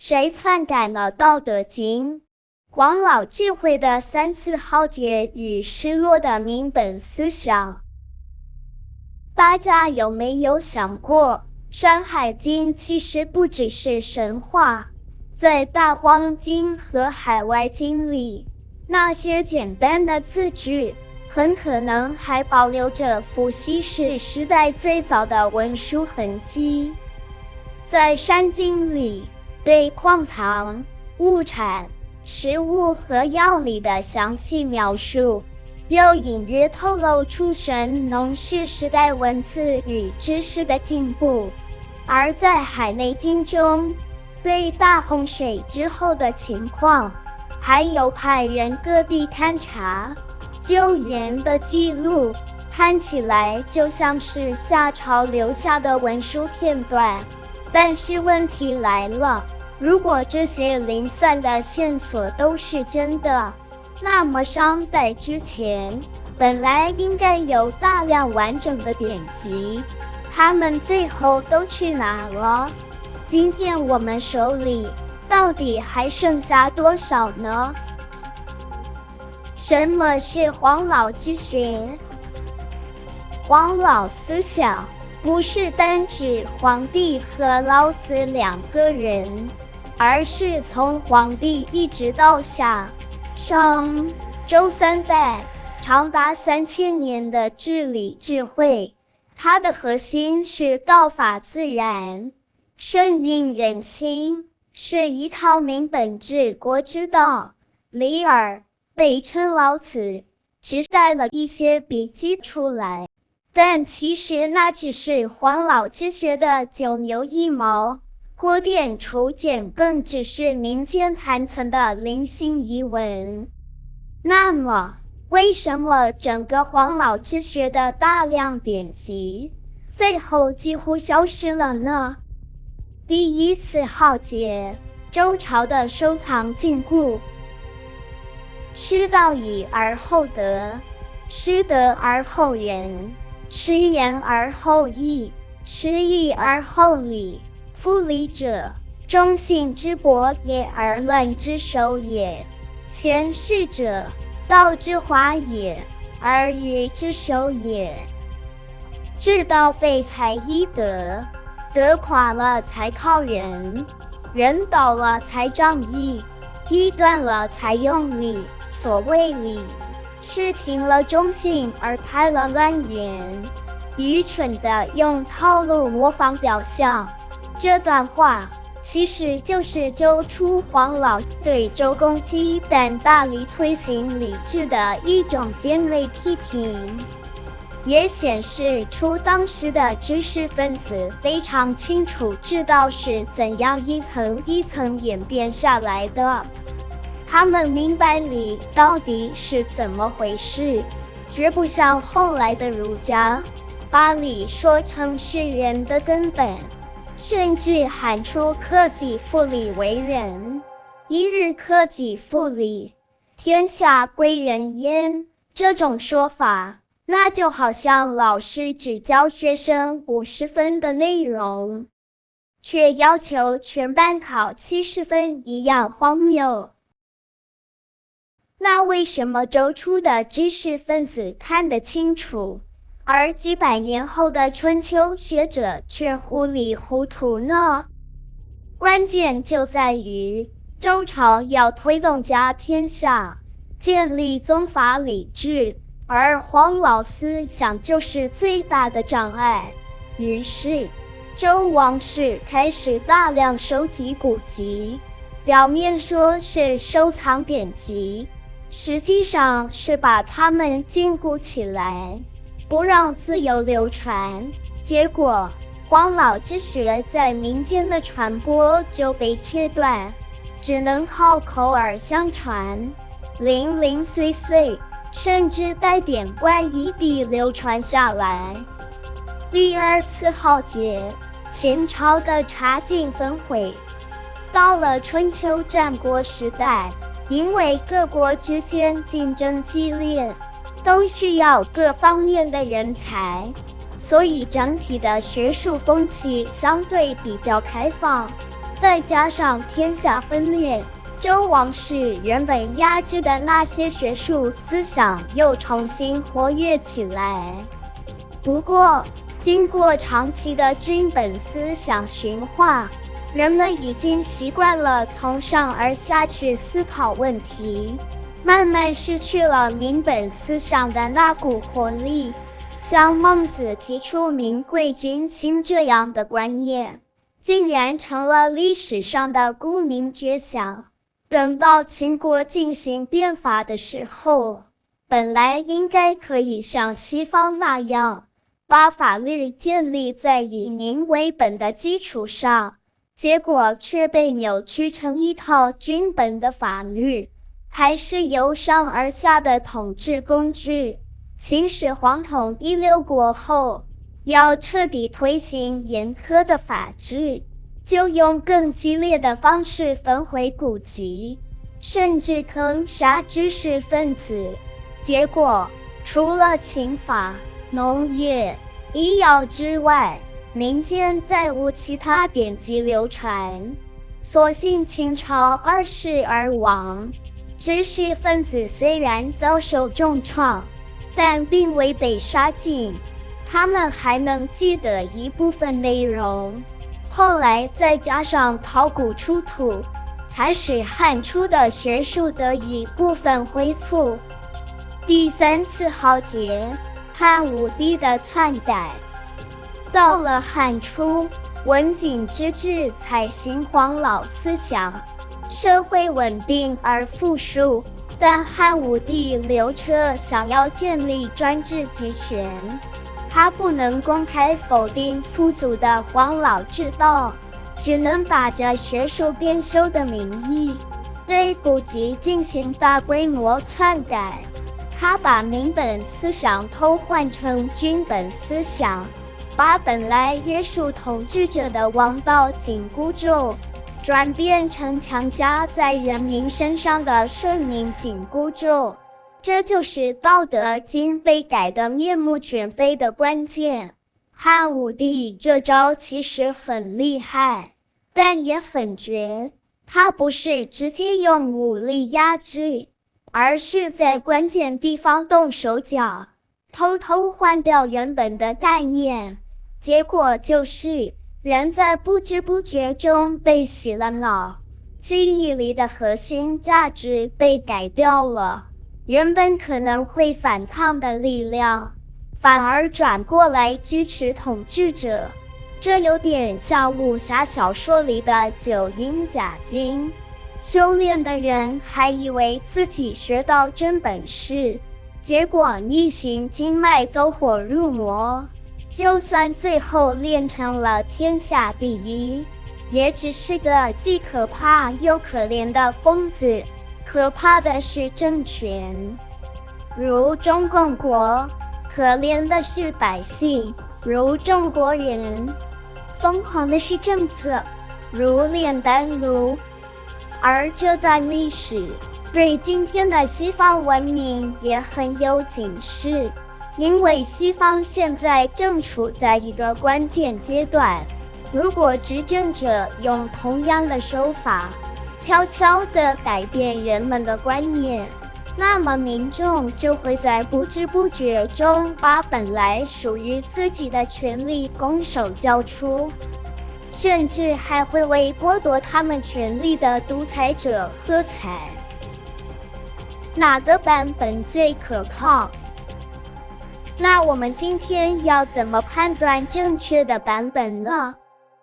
谁篡改了《道德经》？黄老智慧的三次浩劫与失落的民本思想。大家有没有想过，《山海经》其实不只是神话，在《大荒经》和《海外经》里，那些简单的字句，很可能还保留着伏羲氏时代最早的文书痕迹。在《山经》里，对矿藏、物产、食物和药理的详细描述，又隐约透露出神农氏时代文字与知识的进步。而在《海内经》中，对大洪水之后的情况，还有派人各地勘察、救援的记录，看起来就像是夏朝留下的文书片段。但是问题来了，如果这些零散的线索都是真的，那么商代之前本来应该有大量完整的典籍，他们最后都去哪了？今天我们手里到底还剩下多少呢？什么是黄老之学？黄老思想不是单指黄帝和老子两个人，而是从黄帝一直到夏、商、周三代，长达3000年的治理智慧。它的核心是道法自然，顺应人心，是一套明本治国之道。李耳被称老子，只带了一些笔记出来，但其实那只是黄老之学的九牛一毛，郭店楚简更只是民间残存的零星遗文。那么，为什么整个黄老之学的大量典籍，最后几乎消失了呢？第一次浩劫，周朝的收藏禁锢。失道以而后德，失德而后仁，失言而后义，失义而后礼。夫礼者，忠信之薄也，而乱之首也；前事者，道之华也，而愚之首也。治道废才依德，德垮了才靠仁，仁倒了才仗义，义断了才用礼。所谓礼，是停了忠信而开了乱言，愚蠢的用套路模仿表象。这段话其实就是周初黄老对周公姬但大力推行礼制的一种尖锐批评，也显示出当时的知识分子非常清楚知道是怎样一层一层演变下来的。他们明白礼到底是怎么回事，绝不像后来的儒家，把礼说成是人的根本，甚至喊出克己复礼为仁，一日克己复礼，天下归仁焉。这种说法，那就好像老师只教学生50分的内容，却要求全班考70分一样荒谬。那为什么周初的知识分子看得清楚，而几百年后的春秋学者却糊里糊涂呢？关键就在于周朝要推动家天下，建立宗法礼制，而黄老思想就是最大的障碍。于是周王室开始大量收集古籍，表面说是收藏典籍，实际上是把它们禁锢起来，不让自由流传。结果黄老之学在民间的传播就被切断，只能靠口耳相传，零零碎碎，甚至带点怪异地流传下来。第二次浩劫，秦朝的茶尽焚毁。到了春秋战国时代，因为各国之间竞争激烈，都需要各方面的人才，所以整体的学术风气相对比较开放。再加上天下分裂，周王室原本压制的那些学术思想又重新活跃起来。不过，经过长期的君本思想驯化，人们已经习惯了从上而下去思考问题，慢慢失去了民本思想的那股活力。像孟子提出民贵君轻这样的观念，竟然成了历史上的沽名绝响。等到秦国进行变法的时候，本来应该可以像西方那样，把法律建立在以民为本的基础上，结果却被扭曲成一套君本的法律，还是由上而下的统治工具。秦始皇统一六国后，要彻底推行严苛的法制，就用更激烈的方式焚毁古籍，甚至坑杀知识分子。结果，除了刑法、农业、医药之外，民间再无其他典籍流传。所幸秦朝二世而亡，知识分子虽然遭受重创，但并未被杀尽，他们还能记得一部分内容。后来再加上考古出土，才使汉初的学术得以部分恢复。第三次浩劫，汉武帝的篡改。到了汉初，文景之治采行黄老思想，社会稳定而富庶。但汉武帝刘彻想要建立专制集权，他不能公开否定父祖的黄老之道，只能打着学术编修的名义，对古籍进行大规模篡改。他把民本思想偷换成君本思想，把本来约束统治者的王道紧箍咒转变成强加在人民身上的顺民紧箍咒，这就是《道德经》被改得面目全非的关键。汉武帝这招其实很厉害，但也很绝。他不是直接用武力压制，而是在关键地方动手脚，偷偷换掉原本的概念。结果就是人在不知不觉中被洗了脑，记忆里的核心价值被改掉了，原本可能会反抗的力量，反而转过来支持统治者。这有点像武侠小说里的九阴假经，修炼的人还以为自己学到真本事，结果逆行经脉走火入魔。就算最后练成了天下第一，也只是个既可怕又可怜的疯子。可怕的是政权，如中共国；可怜的是百姓，如中国人；疯狂的是政策，如炼丹炉。而这段历史对今天的西方文明也很有警示。因为西方现在正处在一个关键阶段，如果执政者用同样的手法，悄悄地改变人们的观念，那么民众就会在不知不觉中把本来属于自己的权利拱手交出，甚至还会为剥夺他们权利的独裁者喝彩。哪个版本最可靠？那我们今天要怎么判断正确的版本呢？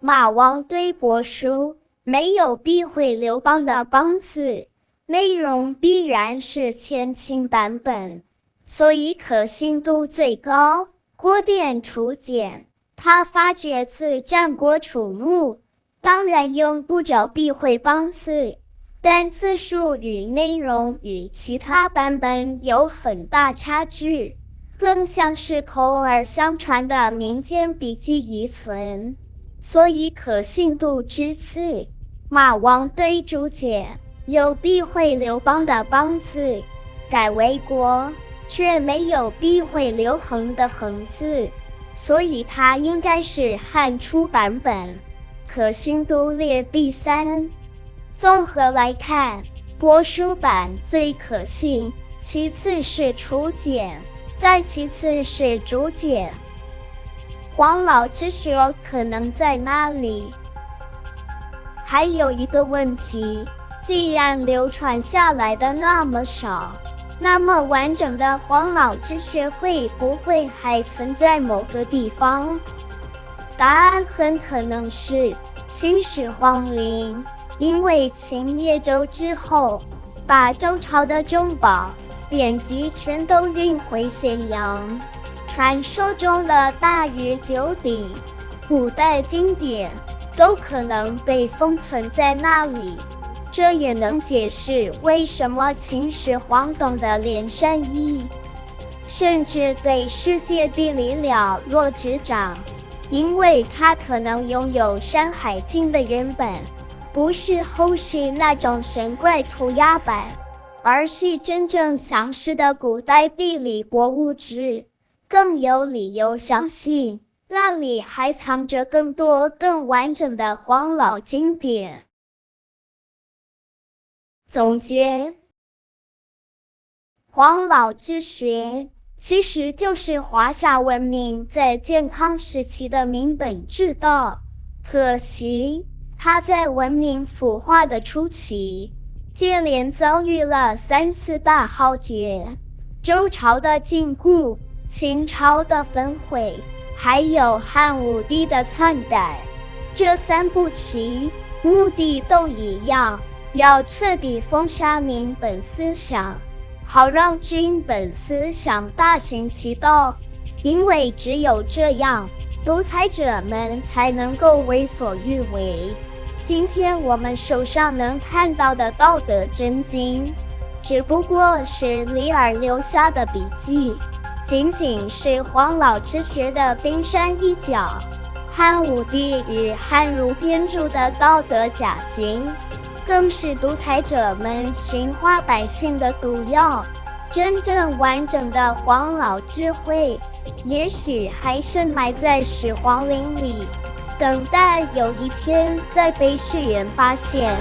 马王堆帛书没有避讳刘邦的邦字，内容必然是前秦版本，所以可信度最高。郭店楚简，他发掘自战国楚墓，当然用不着避讳邦字，但字数与内容与其他版本有很大差距，更像是口耳相传的民间笔记遗存，所以可信度之次。马王堆竹简有避讳刘邦的邦字，改为国，却没有避讳刘恒的恒字，所以它应该是汉初版本。可信度列第3。综合来看，帛书版最可信，其次是楚简，再其次是竹简。黄老之学可能在哪里？还有一个问题，既然流传下来的那么少，那么完整的黄老之学会不会还存在某个地方？答案很可能是秦始皇陵，因为秦灭周之后，把周朝的重宝典籍全都运回咸阳。传说中的大禹九鼎、古代经典都可能被封存在那里，这也能解释为什么秦始皇懂得连山易，甚至对世界地理了若指掌，因为他可能拥有《山海经》的原本，不是后世那种神怪涂鸦版，而是真正详实的古代地理博物志。更有理由相信，那里还藏着更多更完整的黄老经典。总结：黄老之学其实就是华夏文明在健康时期的民本之道，可惜它在文明腐化的初期，接连遭遇了3次大浩劫：周朝的禁锢、秦朝的焚毁，还有汉武帝的篡改。这3步棋目的都一样，要彻底封杀民本思想，好让君本思想大行其道。因为只有这样，独裁者们才能够为所欲为。今天我们手上能看到的《道德真经》，只不过是李耳留下的笔记，仅仅是黄老之学的冰山一角。汉武帝与汉儒编著的《道德甲经》，更是独裁者们驯化百姓的毒药。真正完整的黄老智慧，也许还是埋在始皇陵里，等待有一天再被世人发现。